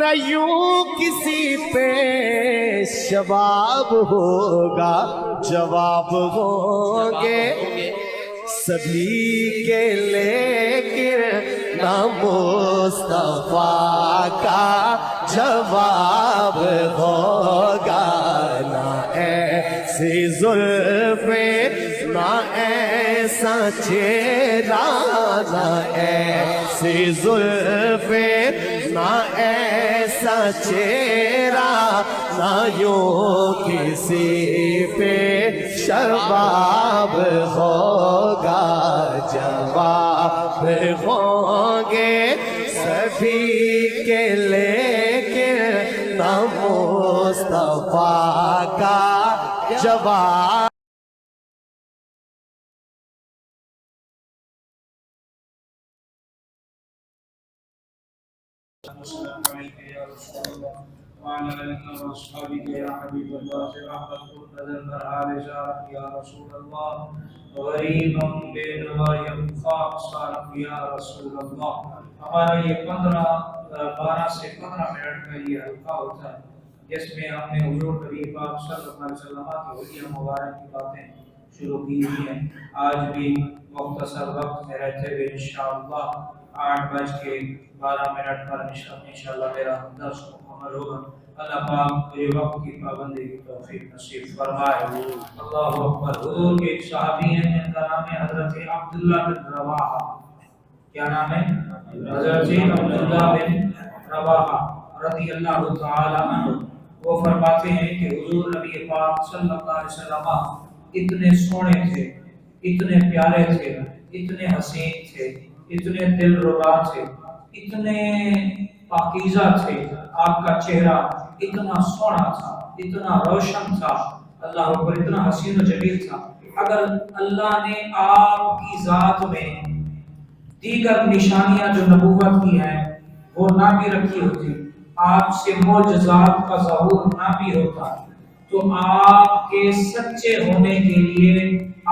نہ یوں کسی پہ شباب ہوگا، جواب ہوں گے سبھی کے، لیکن نہ مصطفیٰ کا جواب ہوگا۔ نہ ایسی زلفیں، نہ ایسا چہرہ، نہ ایسی زلفیں، نہ ایسا چہرہ، نہ یوں کسی پہ شباب ہوگا، جواب ہوں گے سبھی کے، لیکن نہ مصطفیٰ کا جواب۔ السلام علیکم یا رسول اللہ وعلی آلہ وصحبہ یا حبیب اللہ، رحمت نظر بر حال شارق یا رسول اللہ، غریباً بے نوا یبقا صارق یا رسول اللہ۔ ہمارا یہ 12 سے 15 منٹ کا یہ حلقہ ہوتا ہے جس میں ہم نے حضور نبی پاک صلی اللہ علیہ وسلم کی وجہ مبارک کی باتیں شروع کی ہیں۔ آج بھی مختصر وقت میں رہتے ہوئے انشاءاللہ 8:12 پر انشاءاللہ میرا درس مکمل ہوگا۔ اللہ پاک مجھے وقت کی پابندی کی توفیق نصیب فرمائے۔ اللہ اکبر۔ حضور کے ایک صحابی ہیں جن کا نام ہے حضرت عبداللہ بن رواحہ۔ کیا نام ہے؟ حضرت عبداللہ بن رواحہ رضی اللہ تعالی عنہ۔ وہ فرماتے ہیں کہ حضور نبی پاک صلی اللہ علیہ وسلم اتنے سونے تھے، اتنے پیارے تھے، اتنے حسین تھے، اتنے دل ربا تھے، اتنے پاکیزہ تھے، آپ کا چہرہ اتنا سونا تھا، اتنا روشن تھا، اللہ اکبر، اتنا حسین و جمیل تھا۔ اگر اللہ نے آپ کی ذات میں دیگر نشانیاں جو نبوت کی ہیں وہ نہ بھی رکھی ہوتی، آپ سے معجزات کا ظہور نہ بھی ہوتا، تو آپ کے سچے ہونے کے لیے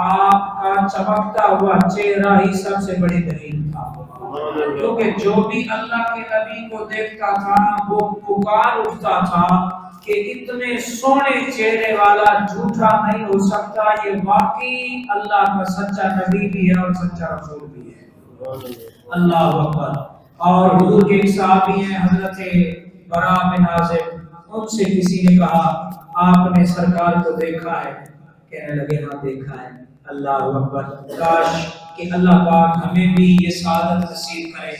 آپ کا چمکتا ہوا چہرہ ہی سب سے بڑی دلیل تھا۔ کیونکہ جو بھی اللہ کے نبی کو دیکھتا تھا وہ پکار اٹھتا تھا کہ اتنے سونے چہرے والا جھوٹا نہیں ہو سکتا، یہ واقعی اللہ کا سچا نبی بھی ہے اور سچا رسول بھی ہے۔ اللہ اکبر۔ اور حضور کے ایک صحابی ہیں حضرت برا بن عازب، ان سے کسی نے کہا آپ نے سرکار کو دیکھا ہے؟ کہنے لگے ہاں دیکھا ہے۔ اللہ اکبر۔ کاش کہ اللہ پاک ہمیں بھی یہ سعادت نصیب کرے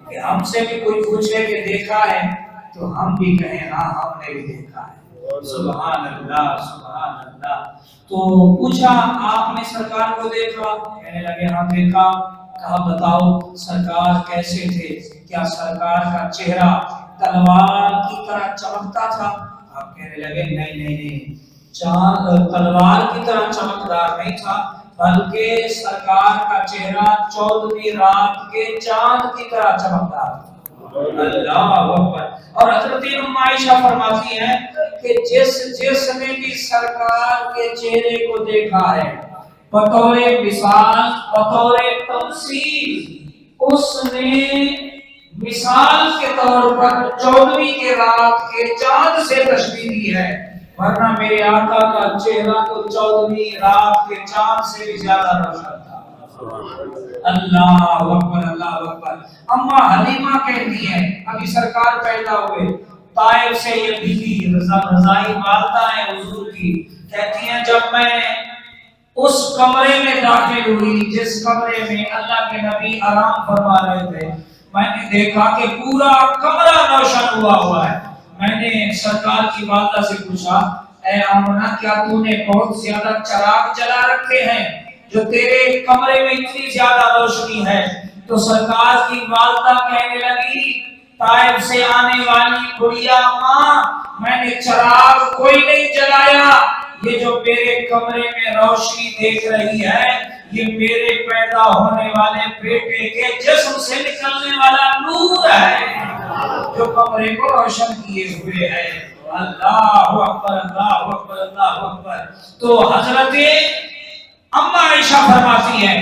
کہ ہم سے بھی کوئی پوچھے کہ دیکھا ہے تو ہم بھی کہیں ہاں ہم نے بھی دیکھا ہے۔ سبحان اللہ، سبحان اللہ۔ تو پوچھا آپ نے سرکار کو دیکھا؟ کہنے لگے ہاں دیکھا۔ کہا بتاؤ سرکار کیسے تھے؟ کیا سرکار کا چہرہ تلوار کی طرح چمکتا تھا؟ آپ کہنے لگے نہیں نہیں نہیں، چاند تلوار کی طرح چمکدار نہیں تھا، بلکہ سرکار کا چہرہ 14ویں رات کے چاند کی طرح چمکدار تھا۔ اللہ اکبر۔ اور حضرت ام عائشہ فرماتی ہیں کہ جس نے بھی سرکار کے چہرے کو دیکھا ہے بطور مثال، بطور تمثیل، اس نے مثال کے طور پر 14ویں کے رات کے چاند سے تشبیہ دی ہے، ورنہ میرے آقا کا چہرہ تو 14ویں رات کے چاند سے بھی زیادہ روشن تھا۔ اللہ اکبر، اللہ اکبر۔ اما حلیمہ کہتی ہیں ابھی سرکار پیدا ہوئے، طائف سے یہ بیوی رضائی والدہ ہے حضور کی، کہتی ہیں جب میں اس کمرے میں داخل ہوئی جس کمرے میں اللہ کے نبی آرام فرما رہے تھے، میں نے دیکھا کہ پورا کمرہ روشن ہوا ہے۔ میں نے سرکار کی والدہ سے پوچھا اے آمنہ کیا تو نے بہت زیادہ چراغ جلا رکھے ہیں جو تیرے کمرے میں اتنی زیادہ روشنی ہے؟ تو سرکار کی والدہ کہنے لگی طائف سے آنے والی بڑھیا ماں، میں نے چراغ کوئی نہیں جلایا، یہ جو میرے کمرے میں روشنی دیکھ رہی ہے یہ میرے پیدا ہونے والے بیٹے کے جسم سے نکلنے والا نور ہے جو کمرے کو روشن کیے ہوئے ہے۔ اللہ اکبر، اللہ اکبر، اللہ اکبر۔ تو حضرت اما عائشہ فرماتی ہیں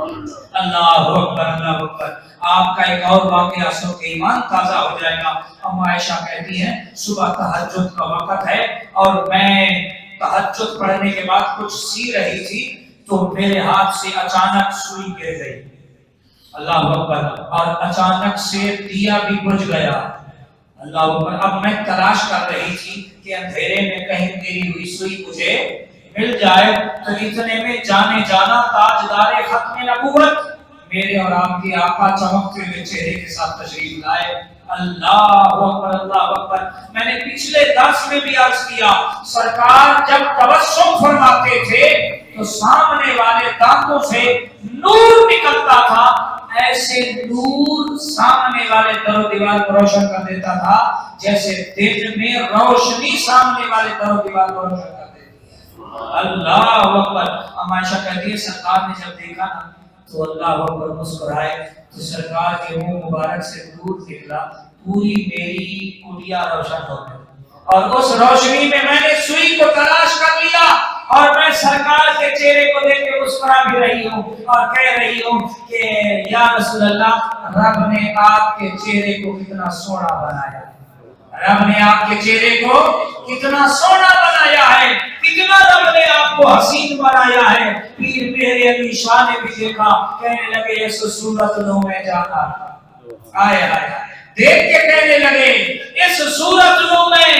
اللہ اکبر اللہ اکبر. آپ کا ایک اور واقعہ سن کے ایمان تازہ ہو جائے گا. اما عائشہ کہتی ہیں صبح تہجد کا وقت ہے اور میں تہجد پڑھنے کے بعد کچھ سی رہی تھی تو میرے ہاتھ سے اچانک سوئی گر گئی. اللہ اکبر. اور اچانک سے دیا بھی بجھ گیا. اللہ اکبر. اب میں تلاش کر رہی تھی کہ اندھیرے میں کہیں گری ہوئی سوئی مجھے مل جائے تو اتنے میں جانے جانا تاجدار ختم نبوت میرے اور آپ کے آقا چمکتے ہوئے چہرے کے ساتھ تشریف لائے. اللہ اکبر اللہ اکبر. میں نے پچھلے درس میں بھی عرض کیا سرکار جب تبسم فرماتے تھے تو سامنے والے دانتوں سے نور نکلتا تھا. ایسے نور سامنے والے در و دیوار کو روشن کر دیتا تھا جیسے دن میں روشنی سامنے والے در و دیوار کو روشن کر دیتی ہے. اللہ اکبر. عائشہ کہتی ہے سرکار نے جب دیکھا نا تو اللہ اکبر مسکرائے تو سرکار کے منہ مبارک سے نور نکلا. پوری میری کٹیا روشن ہو گئی اور اس روشنی میں میں نے سوئی کو تلاش کر لیا اور میں سرکار کے چہرے کو دیکھ کے مسکرا بھی رہی ہوں اور کہہ رہی ہوں کہ یا رسول اللہ رب نے آپ کے چہرے کو کتنا سونا بنایا. رب نے آپ کے چہرے کو کتنا سونا بنایا ہے, کتنا رب نے آپ کو حسین بنایا ہے. پیر میرے علی شاہ نے بھی دیکھا, کہنے لگے اس صورت نو میں جانا آئے آئے دیکھ کے کہنے لگے اس صورت نو میں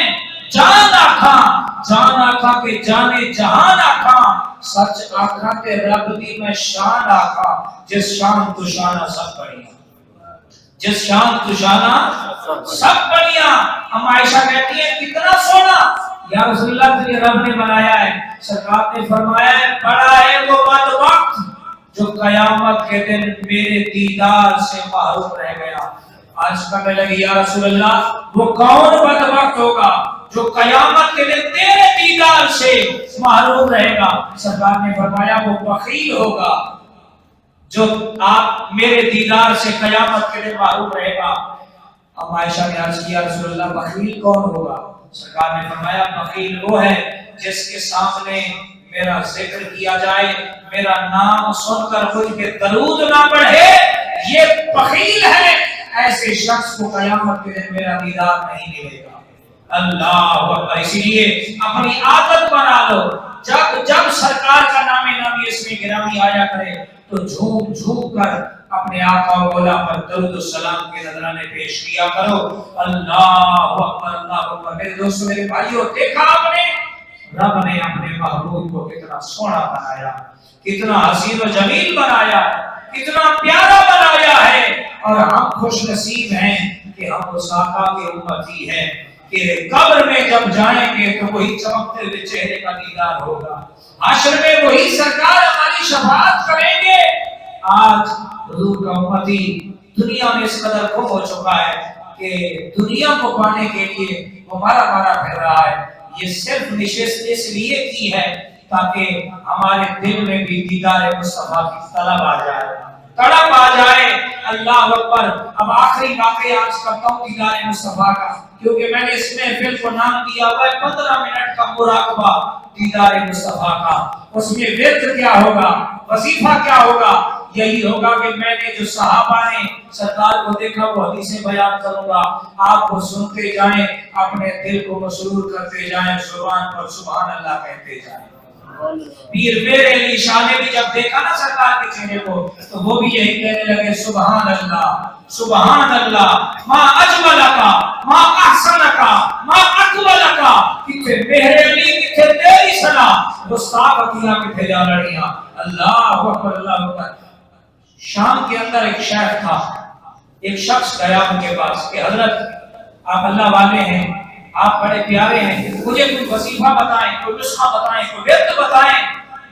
جان آکھا کہ جانے جہان آکھا سچ آکھا کہ رب دی میں شان آکھا جس شان تو شانہ سب بڑھیا جس شان تو شانہ سب بڑھیا. ہم عائشہ کہتی ہیں کتنا سونا یا رسول اللہ تجھے رب نے بنایا ہے. سرکار نے فرمایا ہے بڑا ہے وہ بد وقت جو قیامت کے دن میرے دیدار سے محروم رہ گیا. آج کہنے لگی یا رسول اللہ وہ کون بد وقت ہوگا جو قیامت کے دن تیرے دیدار سے محروم رہے گا. سرکار نے فرمایا وہ بخیل ہوگا جو آپ میرے دیدار سے قیامت کے دن محروم رہے گا. اب عائشہ نے عرض کیا رسول اللہ بخیل کون ہوگا؟ سرکار نے فرمایا بخیل وہ ہے جس کے سامنے میرا ذکر کیا جائے, میرا نام سن کر مجھ پہ درود نہ پڑھے, یہ بخیل ہے. ایسے شخص کو قیامت کے دن میرا دیدار نہیں ملے گا. اللہ اکبر. اسی لیے اپنی عادت بنا لو جب سرکار کا نام نامی اس میں گرامی آیا کرے تو جھوم جھوم کر اپنے آقا و مولا پر درود و سلام کے نذرانے پیش کیا کرو. اللہ اکبر اللہ اکبر. میرے دوستو میرے بھائیو دیکھا آپ نے رب نے اپنے محبوب کو کتنا سونا بنایا, کتنا حسین و جمیل بنایا, کتنا پیارا بنایا ہے. اور ہم خوش نصیب ہیں کہ ہم اس آقا کے امتی ہیں کہ قبر میں جب جائیں گے تو وہی چمکتے ہوئے چہرے کا دیدار ہوگا. حشر میں وہی سرکار ہماری شفاعت کریں گے. آج حضور کا امتی دنیا میں اس قدر گم ہو چکا ہے کہ دنیا کو پانے کے لیے وہ مارا پھر رہا ہے. یہ صرف نشست اس لیے کی ہے تاکہ ہمارے دل میں بھی دیدار مصطفیٰ کی طلب آ جائے, تڑپ آ جائے. اللہ اکبر. اب آخری واقعہ عرض کرتا ہوں دیدار مصطفیٰ کا, کیونکہ میں نے اس محفل کو نام دیا ہوا ہے 15 منٹ کا مراقبہ دیدار مصطفیٰ کا. اس میں ورد کیا ہوگا, وظیفہ کیا ہوگا؟ یہی ہوگا کہ میں نے جو صحابہ نے سرکار کو دیکھا وہ حدیثیں بیان کروں گا, آپ کو سنتے جائیں, اپنے دل کو مسرور کرتے جائیں, زبان پر سبحان اللہ کہتے جائیں. پیر میرے علی شاہ نے بھی جب دیکھا نا سرکار کے چہرے کو تو وہ بھی یہی کہنے لگے سبحان اللہ ما اجملکا ما احسنکا ما اکملکا. کتنے میرے علی کتنے تیری سنا گستاخ عطیہ کتنے جا لڑیاں. اللہ اکبر اللہ اکبر. شام کے اندر ایک شیخ تھا, ایک شخص گیا ان کے پاس کہ حضرت آپ اللہ والے ہیں, آپ بڑے پیارے ہیں, مجھے کوئی وظیفہ بتائیں, کوئی نسخہ بتائیں, کوئی ورد بتائیں,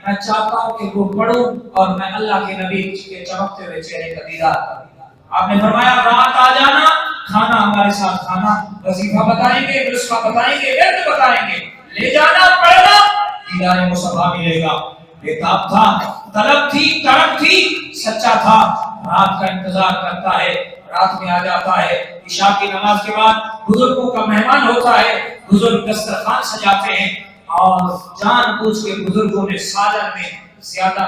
میں چاہتا ہوں کہ وہ پڑھوں اور میں اللہ کے نبی کے چمکتے ہوئے چہرے کا دیدار کروں. آپ نے فرمایا رات آ جانا, کھانا ہمارے ساتھ کھانا, وظیفہ بتائیں گے, نسخہ بتائیں گے, ورد بتائیں گے, لے جانا, پڑھنا, دیدار مصطفیٰ ملے گا. بےتاب تھا, طلب تھی, تڑپ تھی, سچا تھا, رات کا انتظار کرتا ہے, رات میں آ جاتا ہے. عشاء کی نماز کے بعد بزرگوں کا مہمان ہوتا ہے, بزرگ دسترخوان سجاتے ہیں اور جان بوجھ کے بزرگوں نے سالن میں زیادہ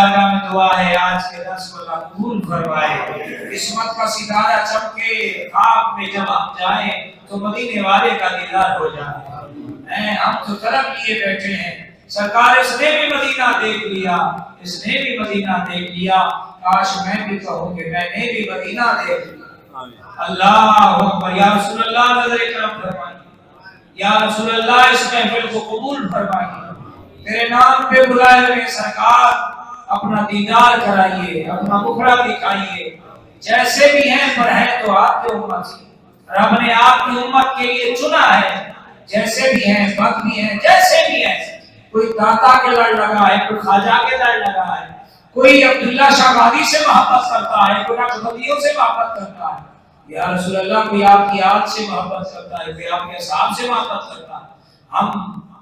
بارگاہ میں دعا ہے آج کے درس کو اللہ قبول فرمائے، قسمت کا ستارہ چمکے، خواب میں جب ہم جائیں تو مدینے والے کا دیدار ہو جائے۔ ہم تو طلب لیے بیٹھے ہیں، سرکار اس نے بھی مدینہ دیکھ لیا، اس نے بھی مدینہ دیکھ لیا، کاش میں بھی کہوں کہ میں نے بھی مدینہ دیکھ لیا۔ اللہ اکبر، یا رسول اللہ نظر کرم فرمائیے، یا رسول اللہ اس محفل کو قبول فرمائیے، تیرے نام پہ بلائے ہوئے سرکار اپنا دیدار کرائیے، اپنا مکھڑا دکھائیے، جیسے بھی ہیں پر ہیں تو آپ کی امت سے، رب نے آپ کی امت کے لیے چنا ہے، جیسے بھی ہیں بد بھی ہیں جیسے بھی ہیں، کوئی داتا کے لڑ لگا ہے، کوئی خواجہ کے لڑ لگا ہے، کوئی عبداللہ شاہ غازی سے محبت کرتا ہے، کوئی نقشبندیوں سے محبت کرتا ہے، یا رسول اللہ کوئی آپ کی یاد سے محبت کرتا ہے، کوئی آپ کے اصحاب سے محبت کرتا ہے۔ ہم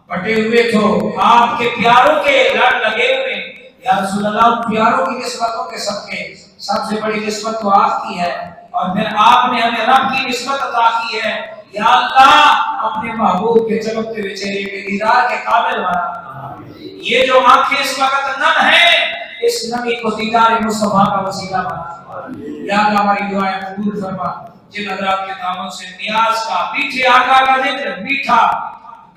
پٹے ہوئے تو آپ کے پیاروں کے لڑ لگے ہوئے، یا رسول اللہ ان پیاروں کی نسبتوں کے صدقے سب سے بڑی نسبت تو آپ کی ہے، اور پھر آپ نے ہمیں رب کی نسبت عطا کی ہے، یا اللہ اپنے محبوب کے چمکتے ہوئے چہرے کے دیدار کے قابل بنا۔ یہ جو آنکھیں اس وقت نم ہیں، اس نمی کو دیدار مصطفیٰ کا وسیلہ بنا۔ یا اللہ ہماری دعائیں قبول فرما، جن حضرات کے دامن سے نیاز کا، میٹھے آقا کا ذکر میٹھا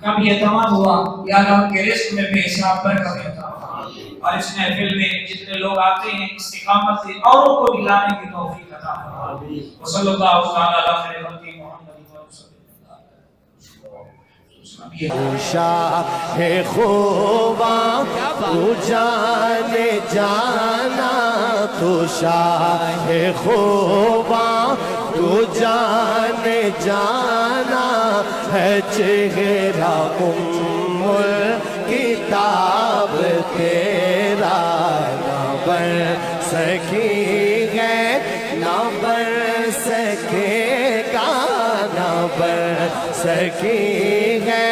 کب یہ تمام ہوا، یا اللہ ان کے رزق میں بے حساب برکت عطا فرما، اور اس محفل میں جتنے لوگ آتے ہیں استقامت سے اوروں کو بھی لانے کی توفیق عطا فرما۔ وصلی اللہ تعالی علی خیر خلق محمد تو شاہ خوباں تو جانے جانا، تو شاہ خوباں تو جانے جانا ہے، چہرہ ام کتاب تیرا نہ بن سکی ہے، نہ بن سکے گا، نہ بن سکی ہے،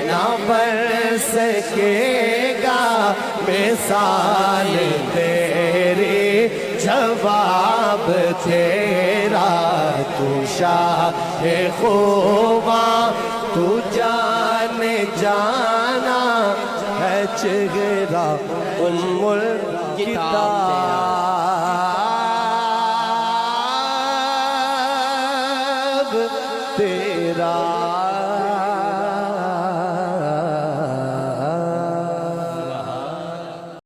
نہ بن سکے گا، مثال تیری جواب تیرا، تو شاہ خوباں تو جانے جانا ہے، چہرہ ام الکتاب تیرا۔